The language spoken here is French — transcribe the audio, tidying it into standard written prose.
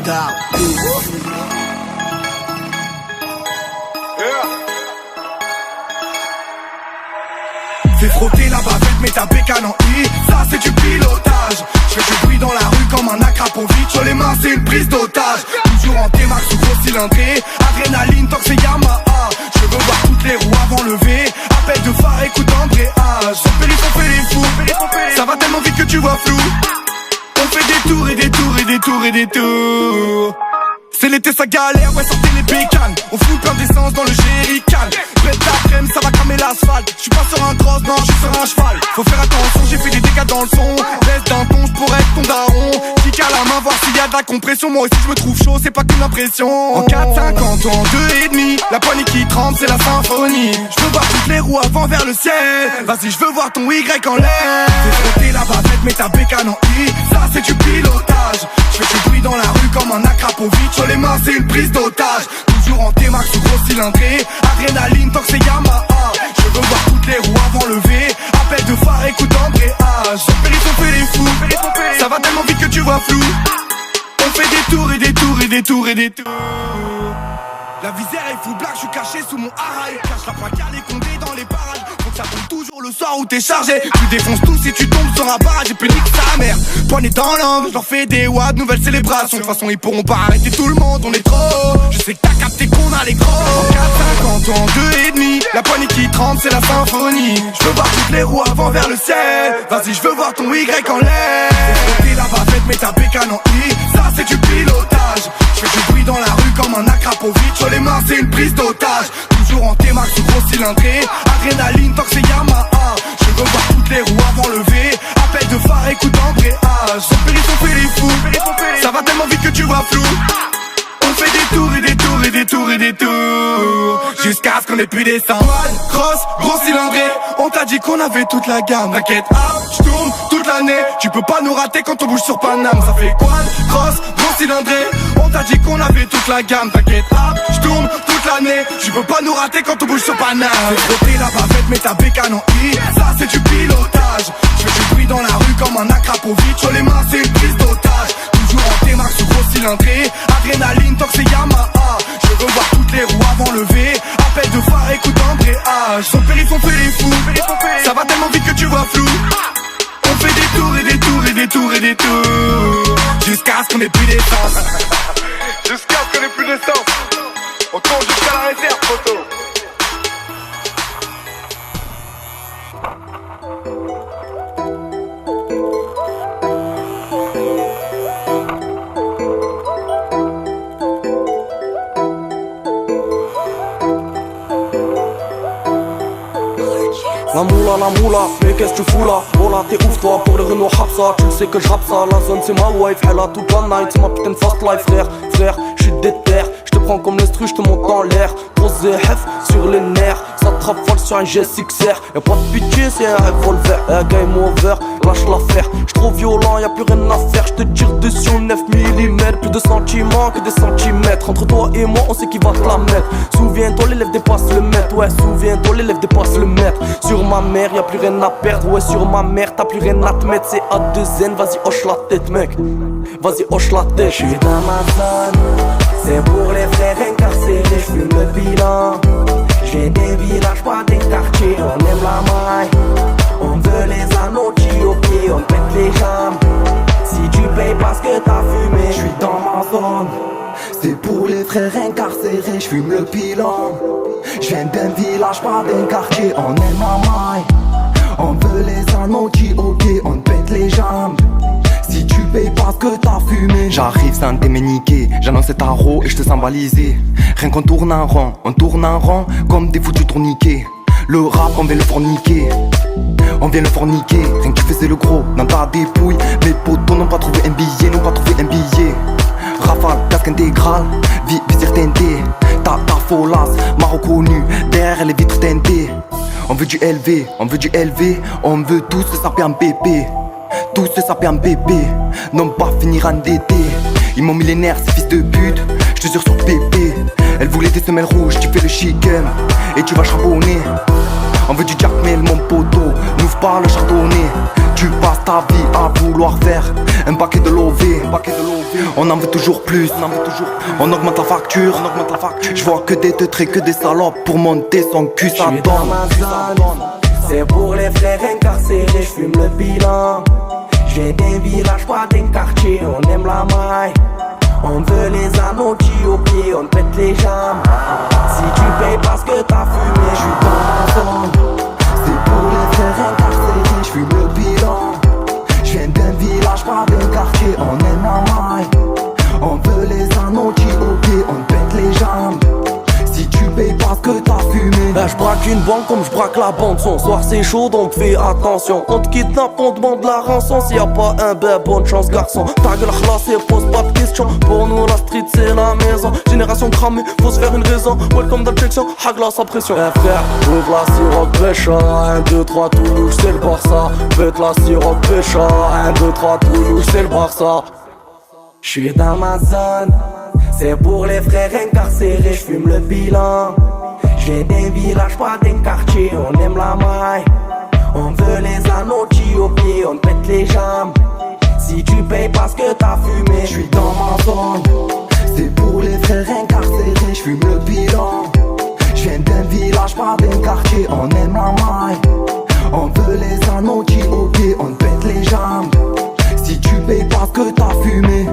Dark. Fais frotter la bavette, mets ta bécane en I. Ça c'est du pilotage. Je fais du bruit dans la rue comme un Akrapovic. Sur les mains c'est une prise d'otage. Toujours en T-Max ou gros cylindré. Adrénaline tant que c'est Yamaha. Je veux voir toutes les roues avant lever. Appel de phare, écoute embrayage. Sur le périph' on fait les fous. Ça va tellement vite que tu vois flou. On fait des tours et des tours et des tours et des tours. C'est l'été ça galère, ouais sortez les bécanes. On fout plein d'essence dans le jerrycan. Pète d'après-midi ça va cramer l'asphalte. J'suis pas sur un cross, non j'suis sur un cheval. Faut faire attention, j'ai fait des dégâts dans le son. Baisse d'un ton, j'pourrais être ton daron. Kick à la main, voir s'il y a de la compression. Moi aussi j'me trouve chaud, c'est pas qu'une impression. En 4-50 en 2,5. La poignée qui tremble, c'est la symphonie. J'veux voir toutes les roues avant vers le ciel. Vas-y j'veux voir ton Y en l'air. Fais frotter la bavette, mets ta bécane en I. Ça c'est du pilotage. J'fais du bruit dans la rue comme un Akrapovic. Sur les mains c'est une prise d'otage. Toujours en T-Max ou gros cylindré. Adrénaline tant que c'est Yamaha. Je veux voir toutes les roues avant lever. Appel de phare, écoute embrayage. Sur le périph' on fait les fous. Ça va tellement vite que tu vois flou. On fait des tours et des tours et des tours et des tours. La visière est full black, je suis caché sous mon haraï. Cache la plaque, les condés dans les parages. Faut que ça tombe toujours le soir où t'es chargé. Tu défonces tout si tu tombes sur un barrage. Et puis nique sa mère, poignée dans l'angle. Je leur fais des wads, nouvelles célébrations. De toute façon ils pourront pas arrêter tout le monde, on est trop. Je sais que t'as capté qu'on a les gros. En 4-50 en 2,5. La poignée qui tremble c'est la symphonie. Je veux voir toutes les roues avant vers le ciel. Vas-y je veux voir ton Y en l'air. Fais frotter la bavette, mets ta bécane en I. Ça c'est du pilotage. Je fais du bruit dans la rue comme un Akrapovic. Sur les mains c'est une prise d'otage. Toujours en T-Max ou gros cylindré. Adrénaline tant que c'est Yamaha. Je veux voir toutes les roues avant lever. Appel de phare, écoute embrayage. Sur le périph' on fait les fous. Ça va tellement vite que tu vois flou. On fait des tours et des tours et des tours et des tours. Jusqu'à ce qu'on ait plus d'essence. Cross, gros cylindré. On t'a dit qu'on avait toute la gamme. T'inquiète, j'tourne toute l'année. Tu peux pas nous rater quand on bouge sur Paname. Ça fait quad, cross, gros cylindré. On t'a dit qu'on avait toute la gamme. T'inquiète, j'tourne toute l'année. Tu peux pas nous rater quand on bouge sur Paname. Fais frotter la bavette, mets ta bécane en I. Ça c'est du pilotage. Je fais du bruit dans la rue comme un Akrapovic. Sur les mains c'est une prise d'otage. Toujours en T-Max ou gros cylindré. Adrénaline tant que c'est Yamaha. Je veux voir toutes les roues avant lever. Appel de phare, écoute embrayage. Sur le périph' on fait les fous. Ça va tellement vite que tu vois flou. On fait des tours et des tours et des tours et des tours. Jusqu'à ce qu'on ait plus d'essence. Jusqu'à ce qu'on ait plus d'essence. On tourne jusqu'à la réserve, photo. La moula, mais qu'est-ce que tu fous là? Oh là t'es ouf toi, pour le Renault Hapsa. Tu le sais que je rappe ça, la zone c'est ma wife. Elle a toute la night, c'est ma putain de fast life frère, j'suis déter. J'te prends comme l'instru, j'te monte en l'air. Grosse ZF sur les nerfs, ça te rafale sur un G6R. Y'a pas de pitié, c'est un revolver. Game over, lâche l'affaire. J'suis trop violent, y'a plus rien à faire. J'te tire dessus 9 mm, plus de sentiments que des centimètres. Entre toi et moi, on sait qui va te la mettre. Souviens-toi, l'élève dépasse le mètre. Ouais, souviens-toi, l'élève dépasse le mètre. Sur ma mère, y'a plus rien à perdre. Ouais, sur ma mère, t'as plus rien à te mettre. C'est A2N, vas-y, hoche la tête, mec. Vas-y, hoche la tête. J'suis dans ma zone, c'est pour les frères incarcérés. J'fume le bilan. J'ai des villages, pas des quartiers. On aime la maille, on veut les anneaux au pied. On pète les jambes. Si tu payes parce que t'as fumé, j'suis dans ma zone. C'est pour les frères incarcérés. J'fume le bilan. J'viens d'un village, pas d'un quartier. On aime la maille, on veut les anneaux au pied. On pète les jambes. Si tu payes parce que t'as fumé. J'arrive sans déméniquer, j'annonce cet tarot et je te sens balisé. Rien qu'on tourne en rond, on tourne en rond comme des foutus tourniquets. Le rap on vient le forniquer, on vient le forniquer. Rien que tu faisais le gros dans ta dépouille. Mes potos n'ont pas trouvé un billet, n'ont pas trouvé un billet. Rafale, casque intégral, visière teintée. Ta folasse, m'a reconnu, derrière les vitres teintées. On veut du LV, on veut du LV. On veut tous se saper en bébé. Tous se saper en bébé, non pas finir endetté. Ils m'ont mis les nerfs, ces fils de pute. J'te jure sur pépé. Elle voulait des semelles rouges, tu fais le chicken et tu vas charbonner. On veut du Jack Mel mon poteau, n'ouvre pas le chardonnay. Tu Tu passes ta vie à vouloir faire un paquet de lové. On en veut toujours plus, on augmente la facture. Je vois que des teutrés, que des salopes. Pour monter son cul, ça donne. Dans ma zone, c'est pour les frères incarcérés, j'fume le bilan. J'ai des villages, pas des quartiers, on aime la maille. On veut les anneaux au pied, on pète les jambes. Si tu payes parce que t'as fumé, j'suis dans ma zone. C'est pour les frères incarcérés, j'fume le bilan. J'viens d'un village, pas d'un quartier, on aime la maille. On veut les anneaux au pied, on pète les jambes. Si tu payes parce que t'as fumé. Là j'braque une banque comme j'braque la bande son. Soir c'est chaud donc fais attention. On te kidnappe, on demande la rançon. S'il y a pas un bonne chance garçon. Ta gueule classée, pose pas de questions. Pour nous la street c'est la maison. Génération cramée, faut se faire une raison. Welcome d'objection, hagla sa pression. Eh frère, ouvre la siroc pécha. 1, 2, 3 Toulouse c'est le Barça. Pète la siroc pécha. 1, 2, 3 Toulouse c'est le Barça. J'suis dans ma zone, c'est pour les frères incarcérés, j'fume le bilan. J'ai des villages, pas des quartiers, on aime la maille. On veut les anneaux au pied, on pète les jambes. Si tu payes parce que t'as fumé, j'suis dans ma zone. C'est pour les frères incarcérés, j'fume le bilan. J'viens d'un village, pas d'un quartier, on aime la maille. On veut les anneaux au pied, on pète les jambes. Si tu payes parce que t'as fumé.